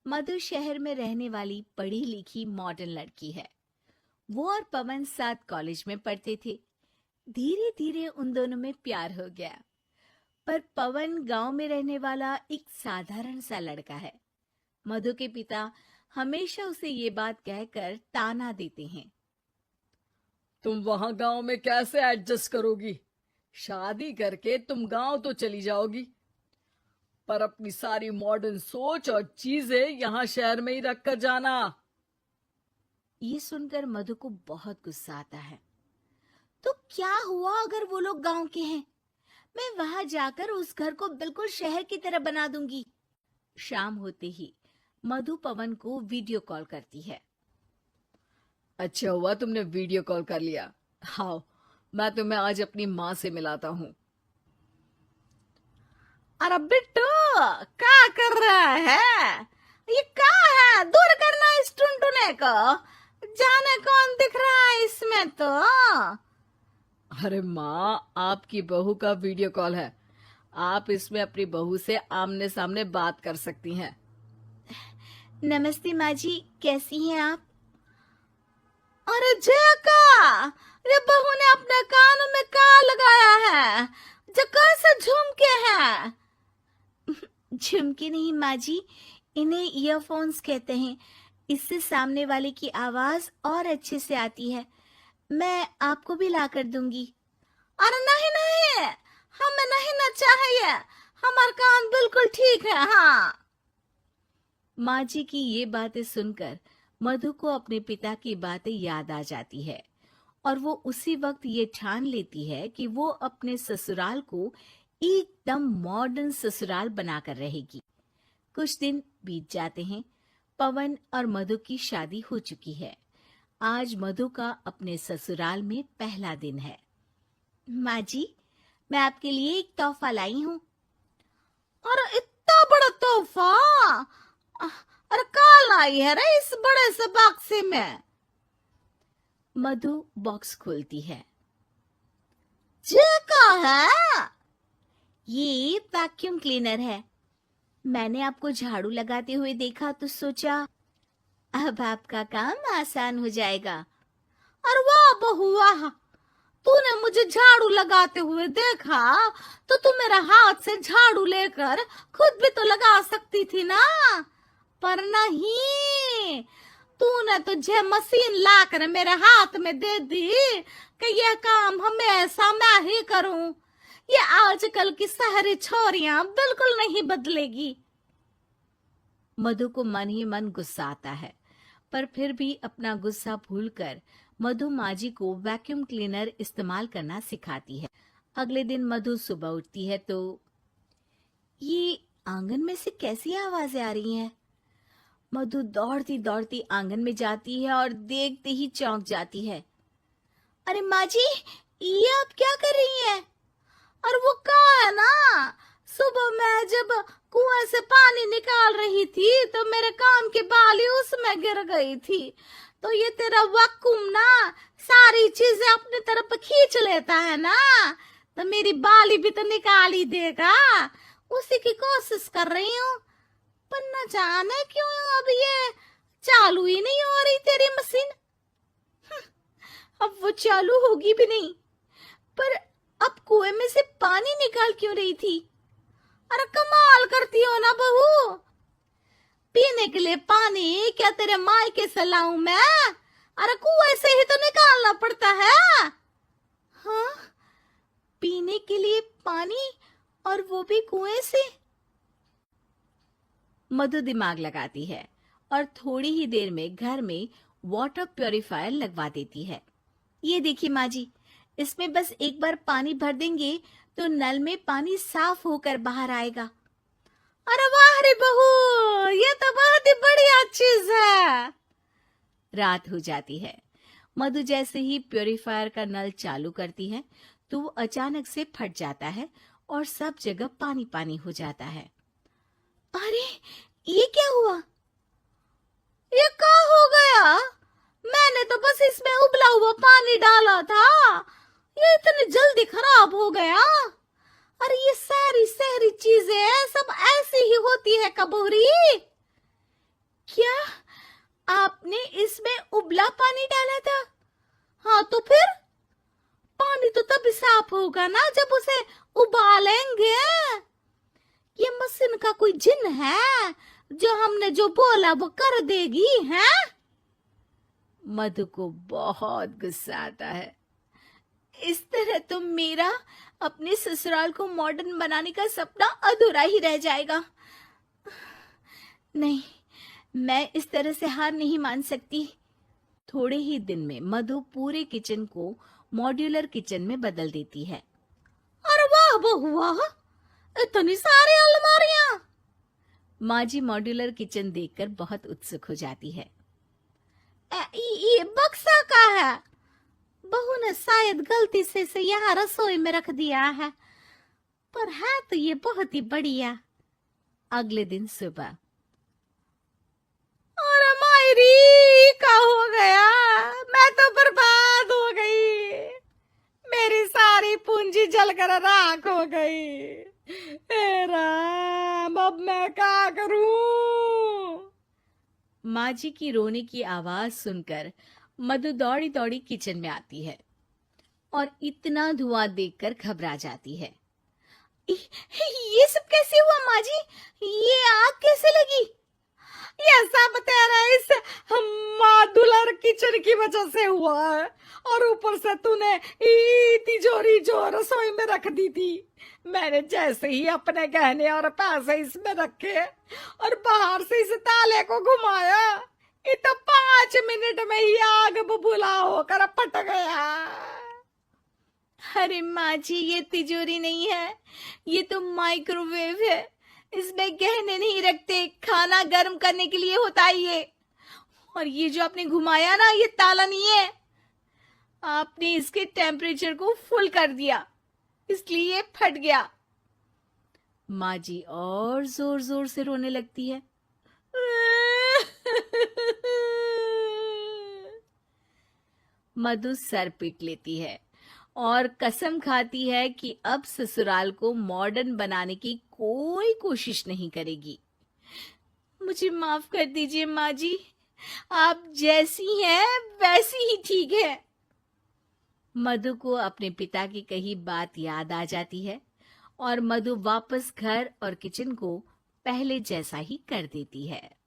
मधु शहर में रहने वाली पढ़ी लिखी मॉडर्न लड़की है। वो और पवन साथ कॉलेज में पढ़ते थे। धीरे धीरे उन दोनों में प्यार हो गया। पर पवन गांव में रहने वाला एक साधारण सा लड़का है। मधु के पिता हमेशा उसे ये बात कहकर ताना देते हैं। तुम वहां गांव में कैसे एडजस्ट करोगी? शादी करके तुम गांव तो चली जाओगी, पर अपनी सारी मॉडर्न सोच और चीजें यहाँ शहर में ही रख कर जाना। ये सुनकर मधु को बहुत गुस्सा आता है। तो क्या हुआ अगर वो लोग गांव के हैं? मैं वहां जाकर उस घर को बिल्कुल शहर की तरह बना दूंगी। शाम होते ही मधु पवन को वीडियो कॉल करती है। अच्छा हुआ तुमने वीडियो कॉल कर लिया। हाँ, मैं तुम्हें आज अपनी माँ से मिलाता हूँ। अरे बिट्टू, क्या कर रहा है? ये क्या है? दूर करना इस टुनटुने को। जाने कौन दिख रहा है इसमें तो। अरे माँ, आपकी बहू का वीडियो कॉल है। आप इसमें अपनी बहू से आमने सामने बात कर सकती हैं। नमस्ते माँ जी, कैसी हैं आप? अरे जका, ये बहू ने अपने कानों में क्या लगाया है? जो कैसे झुमके हैं? झुमके नहीं माँ जी, इन्हें ईयरफोन्स कहते हैं। इससे सामने वाले की आवाज और अच्छे से आती है। मैं आपको भी ला कर दूंगी। अरे नहीं नहीं, हमें नहीं ना चाहिए। हमारे कान बिल्कुल ठीक है। हाँ। माँ जी की ये बातें सुनकर मधु को अपने पिता की बातें याद आ जाती है और वो उसी वक्त ये ठान लेती है कि वो अपने ससुराल को एकदम मॉडर्न ससुराल बनाकर रहेगी। कुछ दिन बीत जाते हैं। पवन और मधु की शादी हो चुकी है। आज मधु का अपने ससुराल में पहला दिन है। माँ जी, मैं आपके लिए एक तोहफा लाई हूँ। अरे इतना बड़ा तोहफा! अरे क्या लाई है रे इस बड़े से बक्से में? मधु बॉक्स खोलती है। ये क्या है? ये वैक्यूम क्लीनर है। मैंने आपको झाड़ू लगाते हुए देखा तो सोचा अब आपका काम आसान हो जाएगा। अरे वाह बहू वाह, तूने मुझे झाड़ू लगाते हुए देखा तो तू मेरा हाथ से झाड़ू लेकर खुद भी तो लगा सकती थी ना। पर नहीं, तूने तुझे मशीन लाकर मेरे हाथ में दे दी कि यह काम हमेशा मैं ही करूं। ये आजकल की शहरी छोरियां बिल्कुल नहीं बदलेगी। मधु को मन ही मन गुस्सा आता है, पर फिर भी अपना गुस्सा भूलकर मधु माँ जी को वैक्यूम क्लीनर इस्तेमाल करना सिखाती है। अगले दिन मधु सुबह उठती है तो ये आंगन में से कैसी आवाजें आ रही हैं? मधु दौड़ती दौड़ती आंगन में जाती है और देखते ही चौंक जाती है। अरे माँ जी, ये आप क्या कर रही हैं? और वो कहा है ना, सुबह मैं जब कुएं से पानी निकाल रही थी तो मेरे कान की बाली उसमें गिर गई थी। तो ये तेरा वैक्यूम ना सारी चीजें अपनी तरफ खींच लेता है ना, तो मेरी बाली भी तो निकाल ही देगा। उसी की कोशिश कर रही हूँ, पर न जाने क्यों अब ये चालू ही नहीं हो रही तेरी मशीन। अब वो चालू होगी भी नहीं। पर अब कुएं में से पानी निकाल क्यों रही थी? अरे कमाल करती हो ना बहू। पीने के लिए पानी क्या तेरे मायके से लाऊं मैं? अरे कुएं से ही तो निकालना पड़ता है। हाँ, पीने के लिए पानी, और वो भी कुएं से। मधु दिमाग लगाती है और थोड़ी ही देर में घर में वाटर प्यूरिफायर लगवा देती है। ये देखिए माँ जी, इसमें बस एक बार पानी भर देंगे तो नल में पानी साफ होकर बाहर आएगा। अरे वाह रे बहू, ये तो बहुत ही बढ़िया चीज है। रात हो जाती है। मधु जैसे ही प्यूरिफायर का नल चालू करती है तो वो अचानक से फट जाता है और सब जगह पानी पानी हो जाता है। अरे ये क्या हुआ? ये क्या हो गया? मैंने तो बस इसमें उबला हुआ पानी डाला था, ये इतनी जल्दी खराब हो गया। अरे ये सारी शहरी चीजें सब ऐसी ही होती है कबूरी। क्या आपने इसमें उबला पानी डाला था? हाँ तो फिर पानी तो तभी साफ होगा ना जब उसे उबालेंगे। ये मशीन का कोई जिन है जो हमने जो बोला वो कर देगी है? मधु को बहुत गुस्सा आता है। इस तरह तो मेरा अपने ससुराल को मॉडर्न बनाने का सपना अधूरा ही रह जाएगा। नहीं, मैं इस तरह से हार नहीं मान सकती। थोड़े ही दिन में मधु पूरे किचन को मॉड्यूलर किचन में बदल देती है। अरे वाह बहुआ, इतनी सारी अलमारियां! माँ जी मॉड्यूलर किचन देखकर बहुत उत्सुक हो जाती है। ये बक्सा का है? बहू ने शायद गलती से इसे यहाँ रसोई में रख दिया है, पर है तो ये बहुत ही बढ़िया। अगले दिन सुबह। अरे मायरी, क्या हो गया? मैं तो बर्बाद हो गई। मेरी सारी पूंजी जलकर राख हो गई। हे राम, अब मैं क्या करूं? माँ जी की रोने की आवाज सुनकर मधु दौड़ी दौड़ी किचन में आती है और इतना धुआं देखकर घबरा जाती है। ये सब कैसे हुआ माँ जी? ये आग कैसे लगी? ये सब तेरा इस मॉड्यूलर किचन की वजह से हुआ है, और ऊपर से तूने तिजोरी जो रसोई में रख दी थी, मैंने जैसे ही अपने गहने और पैसे इसमें रखे और बाहर से इस ताले को घुमाया, ये तो 5 मिनट में ही आग बबूला होकर फट गया। अरे माँ जी, ये तिजोरी नहीं है, ये तो माइक्रोवेव है। इसमें गहने नहीं रखते, खाना गर्म करने के लिए होता है ये। और ये जो आपने घुमाया ना, ये ताला नहीं है, आपने इसके टेम्परेचर को फुल कर दिया, इसलिए ये फट गया। माँ जी और जोर जोर से रोने लगती है। मधु सर पीट लेती है और कसम खाती है कि अब ससुराल को मॉडर्न बनाने की कोई कोशिश नहीं करेगी। मुझे माफ कर दीजिए माँ जी, आप जैसी हैं वैसी ही ठीक है। मधु को अपने पिता की कही बात याद आ जाती है और मधु वापस घर और किचन को पहले जैसा ही कर देती है।